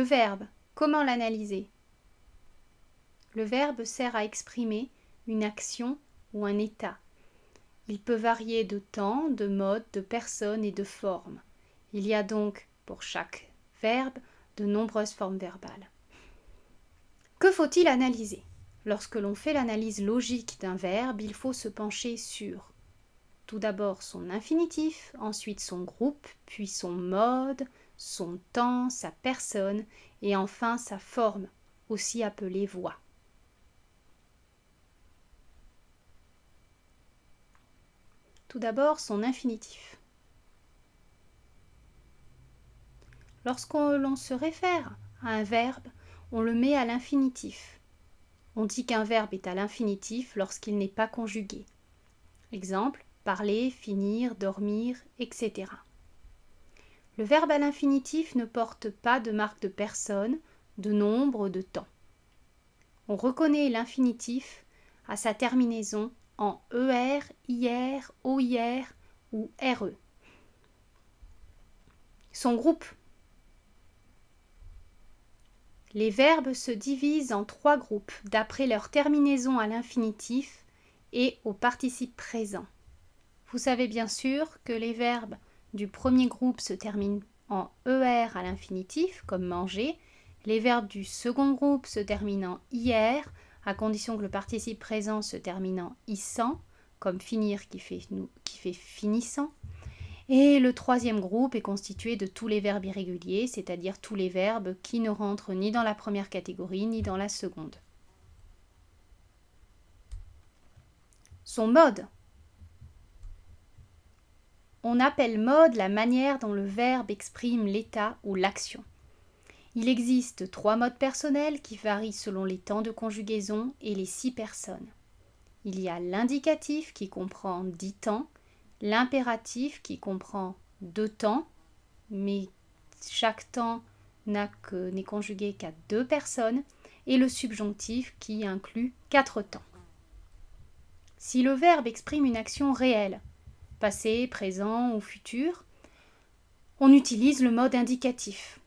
Le verbe, comment l'analyser? Le verbe sert à exprimer une action ou un état. Il peut varier de temps, de mode, de personne et de forme. Il y a donc, pour chaque verbe, de nombreuses formes verbales. Que faut-il analyser? Lorsque l'on fait l'analyse logique d'un verbe, il faut se pencher sur tout d'abord son infinitif, ensuite son groupe, puis son mode, son temps, sa personne et enfin sa forme, aussi appelée voix. Tout d'abord son infinitif. Lorsqu'on se réfère à un verbe, on le met à l'infinitif. On dit qu'un verbe est à l'infinitif lorsqu'il n'est pas conjugué. Exemple, parler, finir, dormir, etc. Le verbe à l'infinitif ne porte pas de marque de personne, de nombre, de temps. On reconnaît l'infinitif à sa terminaison en ER, IR, OIR ou RE. Son groupe. Les verbes se divisent en 3 groupes d'après leur terminaison à l'infinitif et au participe présent. Vous savez bien sûr que les verbes du premier groupe se terminent en ER à l'infinitif, comme manger. Les verbes du second groupe se terminent en IR, à condition que le participe présent se termine en issant, comme finir qui fait finissant. Et le troisième groupe est constitué de tous les verbes irréguliers, c'est-à-dire tous les verbes qui ne rentrent ni dans la première catégorie ni dans la seconde. Son mode. On appelle mode la manière dont le verbe exprime l'état ou l'action. Il existe 3 modes personnels qui varient selon les temps de conjugaison et les 6 personnes. Il y a l'indicatif qui comprend 10 temps, l'impératif qui comprend 2 temps, mais chaque temps n'est conjugué qu'à 2 personnes, et le subjonctif qui inclut 4 temps. Si le verbe exprime une action réelle, passé, présent ou futur, on utilise le mode indicatif.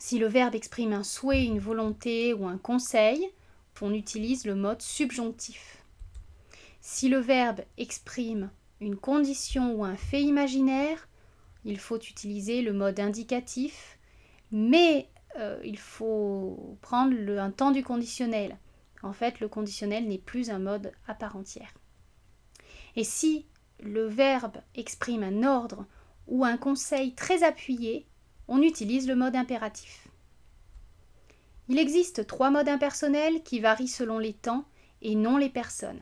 Si le verbe exprime un souhait, une volonté ou un conseil, on utilise le mode subjonctif. Si le verbe exprime une condition ou un fait imaginaire, il faut utiliser le mode indicatif, mais il faut prendre un temps du conditionnel. En fait, le conditionnel n'est plus un mode à part entière. Et si le verbe exprime un ordre ou un conseil très appuyé, on utilise le mode impératif. Il existe 3 modes impersonnels qui varient selon les temps et non les personnes.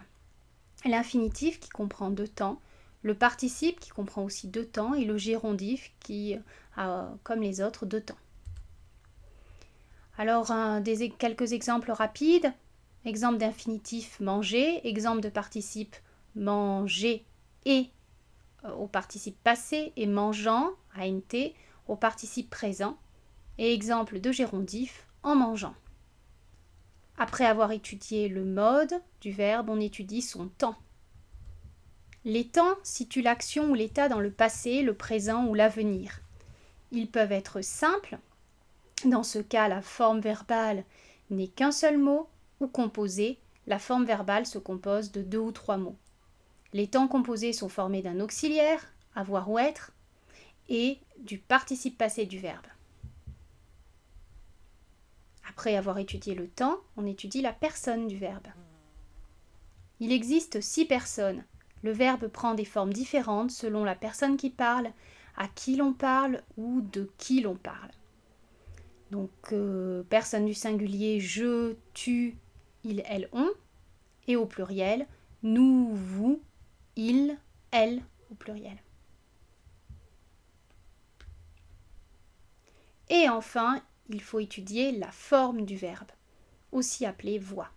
L'infinitif qui comprend 2 temps, le participe qui comprend aussi 2 temps et le gérondif qui a, comme les autres, 2 temps. Alors, quelques exemples rapides. Exemple d'infinitif manger, exemple de participe manger et au participe passé et mangeant, ANT, au participe présent, et exemple de gérondif en mangeant. Après avoir étudié le mode du verbe, on étudie son temps. Les temps situent l'action ou l'état dans le passé, le présent ou l'avenir. Ils peuvent être simples, dans ce cas la forme verbale n'est qu'un seul mot, ou composé, la forme verbale se compose de 2 ou 3 mots. Les temps composés sont formés d'un auxiliaire, avoir ou être, et du participe passé du verbe. Après avoir étudié le temps, on étudie la personne du verbe. Il existe 6 personnes. Le verbe prend des formes différentes selon la personne qui parle, à qui l'on parle ou de qui l'on parle. Donc, personne du singulier, je, tu, il, elle, on, et au pluriel, nous, vous, il, elle, au pluriel. Et enfin, il faut étudier la forme du verbe, aussi appelée voix.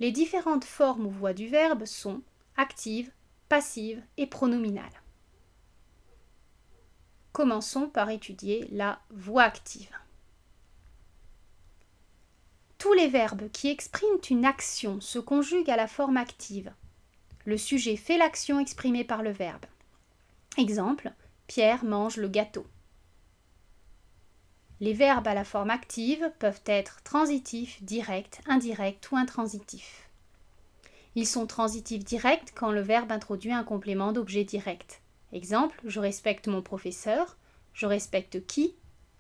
Les différentes formes ou voix du verbe sont active, passive et pronominale. Commençons par étudier la voix active. Tous les verbes qui expriment une action se conjuguent à la forme active. Le sujet fait l'action exprimée par le verbe. Exemple, Pierre mange le gâteau. Les verbes à la forme active peuvent être transitifs, directs, indirects ou intransitifs. Ils sont transitifs directs quand le verbe introduit un complément d'objet direct. Exemple, je respecte mon professeur. Je respecte qui?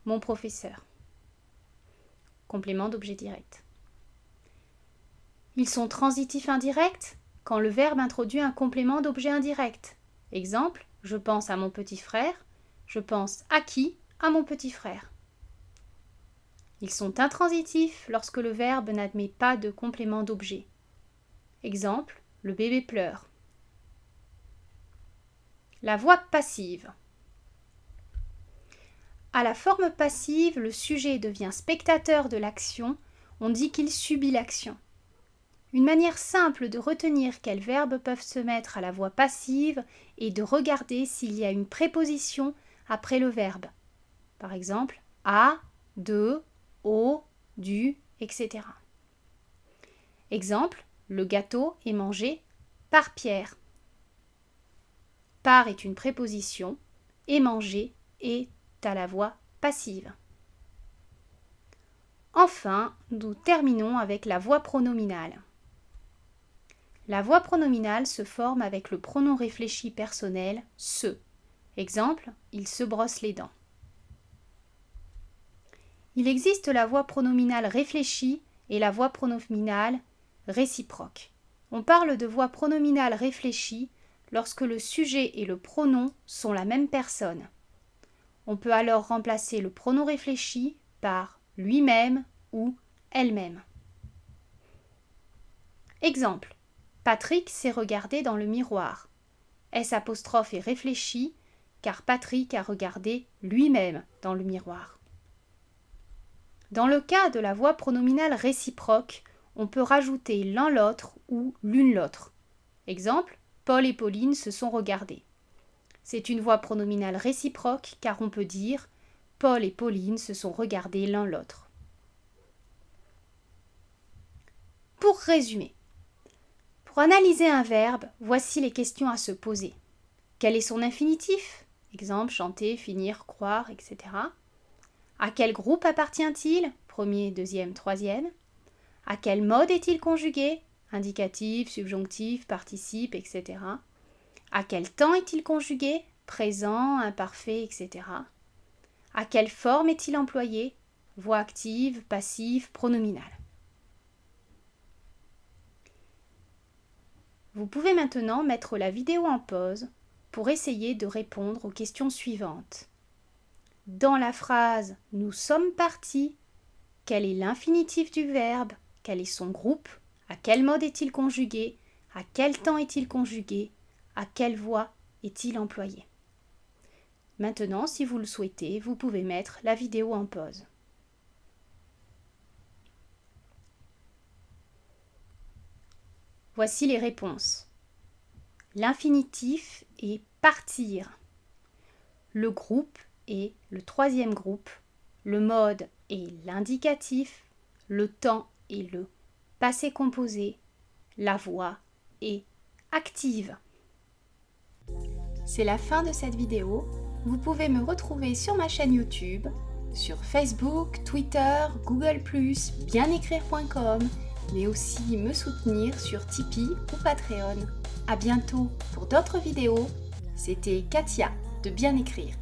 Mon professeur. Complément d'objet direct. Ils sont transitifs indirects quand le verbe introduit un complément d'objet indirect. Exemple, je pense à mon petit frère. Je pense à qui? À mon petit frère. Ils sont intransitifs lorsque le verbe n'admet pas de complément d'objet. Exemple, le bébé pleure. La voix passive. À la forme passive, le sujet devient spectateur de l'action, on dit qu'il subit l'action. Une manière simple de retenir quels verbes peuvent se mettre à la voix passive est de regarder s'il y a une préposition après le verbe. Par exemple, à, de, au, du, etc. Exemple, le gâteau est mangé par Pierre. Par est une préposition et manger est à la voix passive. Enfin, nous terminons avec la voix pronominale. La voix pronominale se forme avec le pronom réfléchi personnel « se ». Exemple, il se brosse les dents. Il existe la voix pronominale réfléchie et la voix pronominale réciproque. On parle de voix pronominale réfléchie lorsque le sujet et le pronom sont la même personne. On peut alors remplacer le pronom réfléchi par lui-même ou elle-même. Exemple, Patrick s'est regardé dans le miroir. S' est réfléchi car Patrick a regardé lui-même dans le miroir. Dans le cas de la voix pronominale réciproque, on peut rajouter l'un l'autre ou l'une l'autre. Exemple, Paul et Pauline se sont regardés. C'est une voix pronominale réciproque car on peut dire Paul et Pauline se sont regardés l'un l'autre. Pour résumer, pour analyser un verbe, voici les questions à se poser. Quel est son infinitif? Exemple, chanter, finir, croire, etc. À quel groupe appartient-il? Premier, deuxième, troisième. À quel mode est-il conjugué? Indicatif, subjonctif, participe, etc. À quel temps est-il conjugué? Présent, imparfait, etc. À quelle forme est-il employé? Voix active, passive, pronominale. Vous pouvez maintenant mettre la vidéo en pause pour essayer de répondre aux questions suivantes. Dans la phrase « Nous sommes partis », quel est l'infinitif du verbe? Quel est son groupe? À quel mode est-il conjugué? À quel temps est-il conjugué? À quelle voix est-il employé? Maintenant, si vous le souhaitez, vous pouvez mettre la vidéo en pause. Voici les réponses. L'infinitif est partir. Le groupe est le troisième groupe. Le mode est l'indicatif. Le temps est le passé composé. La voix est active. C'est la fin de cette vidéo. Vous pouvez me retrouver sur ma chaîne YouTube, sur Facebook, Twitter, Google+, bienécrire.com, mais aussi me soutenir sur Tipeee ou Patreon. À bientôt pour d'autres vidéos. C'était Katia de Bien Écrire.